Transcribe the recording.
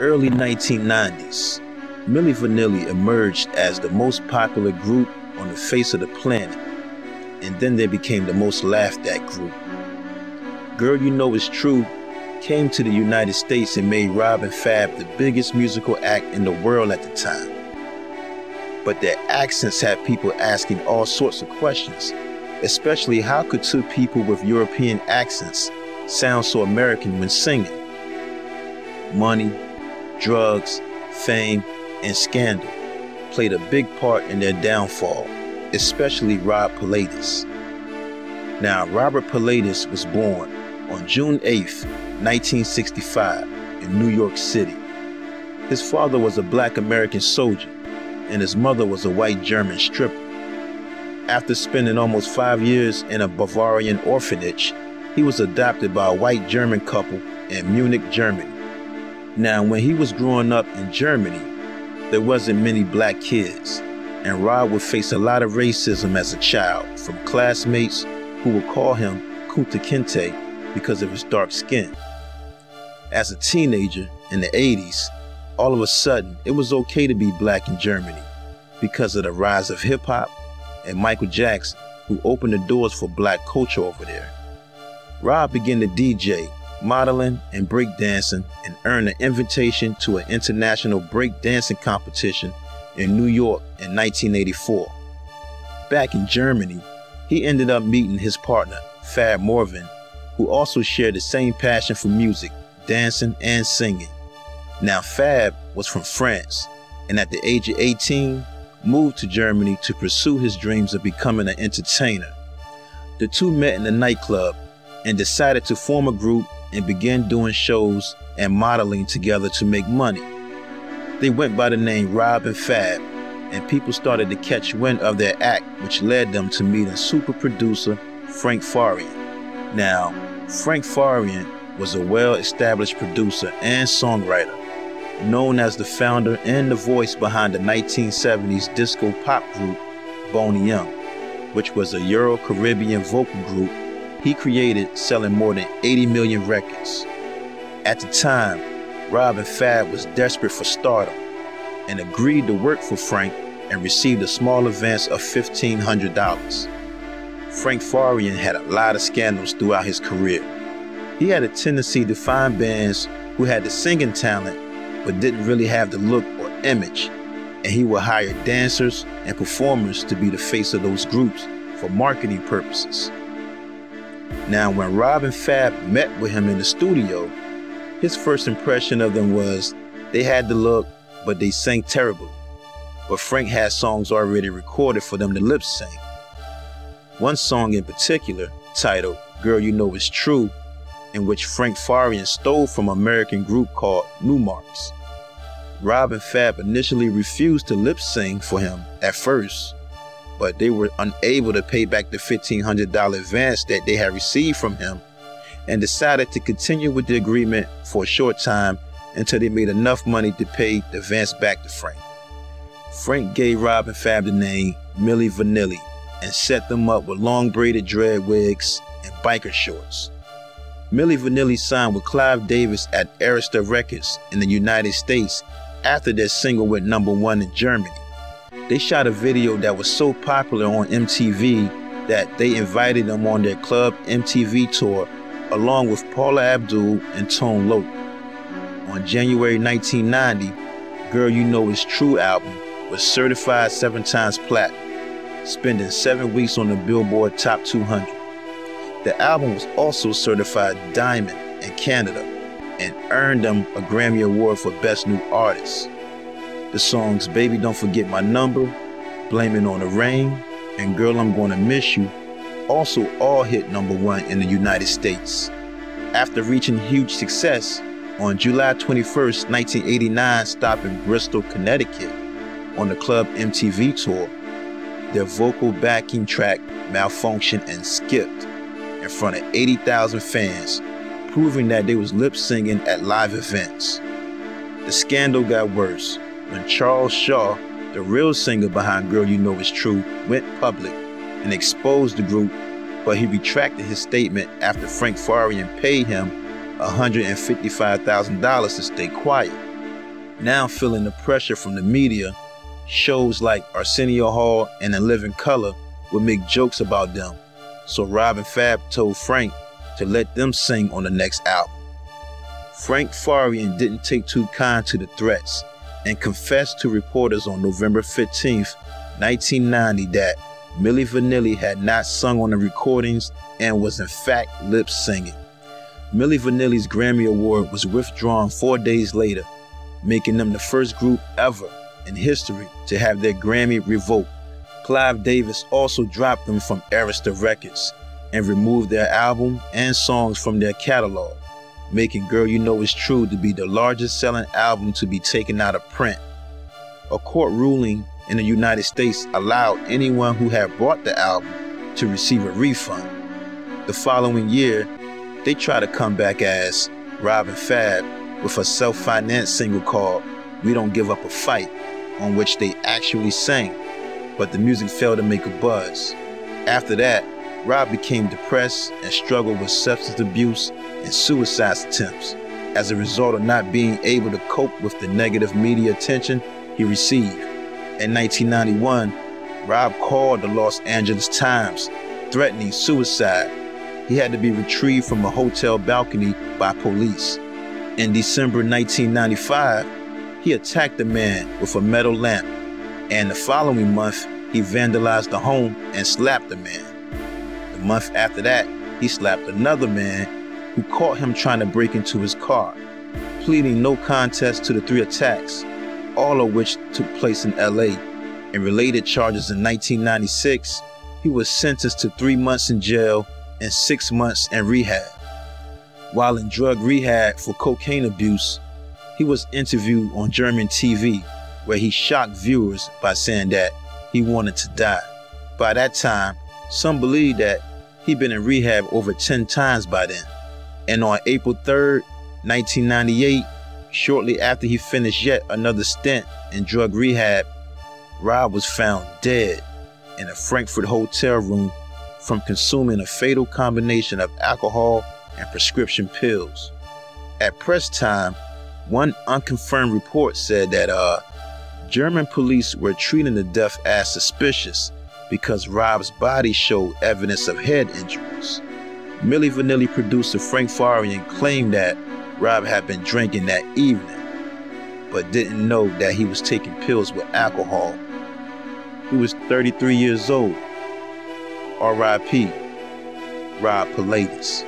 early 1990s, Milli Vanilli emerged as the most popular group on the face of the planet, and then they became the most laughed at group. Girl You Know It's True came to the United States and made Rob and Fab the biggest musical act in the world at the time. But their accents had people asking all sorts of questions, especially how could two people with European accents sound so American when singing? Money, drugs, fame, and scandal played a big part in their downfall, especially Rob Pilatus. Now, Robert Pilatus was born on June 8th, 1965 in New York City. His father was a black American soldier, and his mother was a white German stripper. After spending almost 5 years in a Bavarian orphanage, he was adopted by a white German couple in Munich, Germany. Now, when he was growing up in Germany, there wasn't many black kids, and Rob would face a lot of racism as a child from classmates who would call him Kunta Kinte because of his dark skin. As a teenager in the 80s, all of a sudden, it was okay to be black in Germany because of the rise of hip-hop and Michael Jackson, who opened the doors for black culture over there. Rob began to DJ, modeling and breakdancing, and earned an invitation to an international breakdancing competition in New York in 1984. Back in Germany, he ended up meeting his partner, Fab Morvan, who also shared the same passion for music, dancing, and singing. Now, Fab was from France, and at the age of 18, moved to Germany to pursue his dreams of becoming an entertainer. The two met in a nightclub and decided to form a group and began doing shows and modeling together to make money. They went by the name Rob and Fab, and people started to catch wind of their act, which led them to meeting super producer Frank Farian. Now, Frank Farian was a well-established producer and songwriter, known as the founder and the voice behind the 1970s disco pop group Boney M, which was a Euro-Caribbean vocal group he created, selling more than 80 million records. At the time, Rob and Fab was desperate for stardom and agreed to work for Frank and received a small advance of $1,500. Frank Farian had a lot of scandals throughout his career. He had a tendency to find bands who had the singing talent but didn't really have the look or image, and he would hire dancers and performers to be the face of those groups for marketing purposes. Now, when Rob and Fab met with him in the studio, his first impression of them was they had the look, but they sang terribly. But Frank had songs already recorded for them to lip sync. One song in particular, titled Girl You Know It's True, in which Frank Farian stole from an American group called Newmarks. Rob and Fab initially refused to lip sync for him at first, but they were unable to pay back the $1,500 advance that they had received from him, and decided to continue with the agreement for a short time until they made enough money to pay the advance back to Frank. Frank gave Rob and Fab the name Milli Vanilli and set them up with long braided dread wigs and biker shorts. Milli Vanilli signed with Clive Davis at Arista Records in the United States after their single went #1 in Germany. They shot a video that was so popular on MTV that they invited them on their Club MTV tour along with Paula Abdul and Tone Loc. On January 1990, Girl You Know It's True album was certified 7 times platinum, spending 7 weeks on the Billboard Top 200. The album was also certified Diamond in Canada and earned them a Grammy Award for Best New Artist. The songs Baby Don't Forget My Number, Blame It on the Rain, and Girl I'm Gonna Miss You also all hit #1 in the United States. After reaching huge success, on July 21st, 1989, stopping Bristol, Connecticut on the Club MTV tour, their vocal backing track malfunctioned and skipped in front of 80,000 fans, proving that they was lip singing at live events. The scandal got worse when Charles Shaw, the real singer behind Girl You Know It's True, went public and exposed the group, but he retracted his statement after Frank Farian paid him $155,000 to stay quiet. Now feeling the pressure from the media, shows like Arsenio Hall and In Living Color would make jokes about them, so Rob and Fab told Frank to let them sing on the next album. Frank Farian didn't take too kind to the threats and confessed to reporters on November 15, 1990 that Milli Vanilli had not sung on the recordings and was in fact lip singing. Milli Vanilli's Grammy Award was withdrawn 4 days later, making them the first group ever in history to have their Grammy revoked. Clive Davis also dropped them from Arista Records and removed their album and songs from their catalog, making Girl You Know It's True to be the largest selling album to be taken out of print. A court ruling in the United States allowed anyone who had bought the album to receive a refund. The following year, they tried to come back as Rob and Fab with a self-financed single called We Don't Give Up a Fight, on which they actually sang, but the music failed to make a buzz. After that, Rob became depressed and struggled with substance abuse and suicide attempts as a result of not being able to cope with the negative media attention he received. In 1991, Rob called the Los Angeles Times, threatening suicide. He had to be retrieved from a hotel balcony by police. In December 1995, he attacked a man with a metal lamp, and the following month, he vandalized the home and slapped the man. The month after that, he slapped another man who caught him trying to break into his car, pleading no contest to the 3 attacks, all of which took place in LA. In related charges in 1996, he was sentenced to 3 months in jail and 6 months in rehab. While in drug rehab for cocaine abuse, he was interviewed on German TV, where he shocked viewers by saying that he wanted to die. By that time, some believed that he'd been in rehab over 10 times by then. And on April 3rd, 1998, shortly after he finished yet another stint in drug rehab, Rob was found dead in a Frankfurt hotel room from consuming a fatal combination of alcohol and prescription pills. At press time, one unconfirmed report said that German police were treating the death as suspicious because Rob's body showed evidence of head injuries. Milli Vanilli producer Frank Farian claimed that Rob had been drinking that evening, but didn't know that he was taking pills with alcohol. He was 33 years old. R.I.P. Rob Pilatus.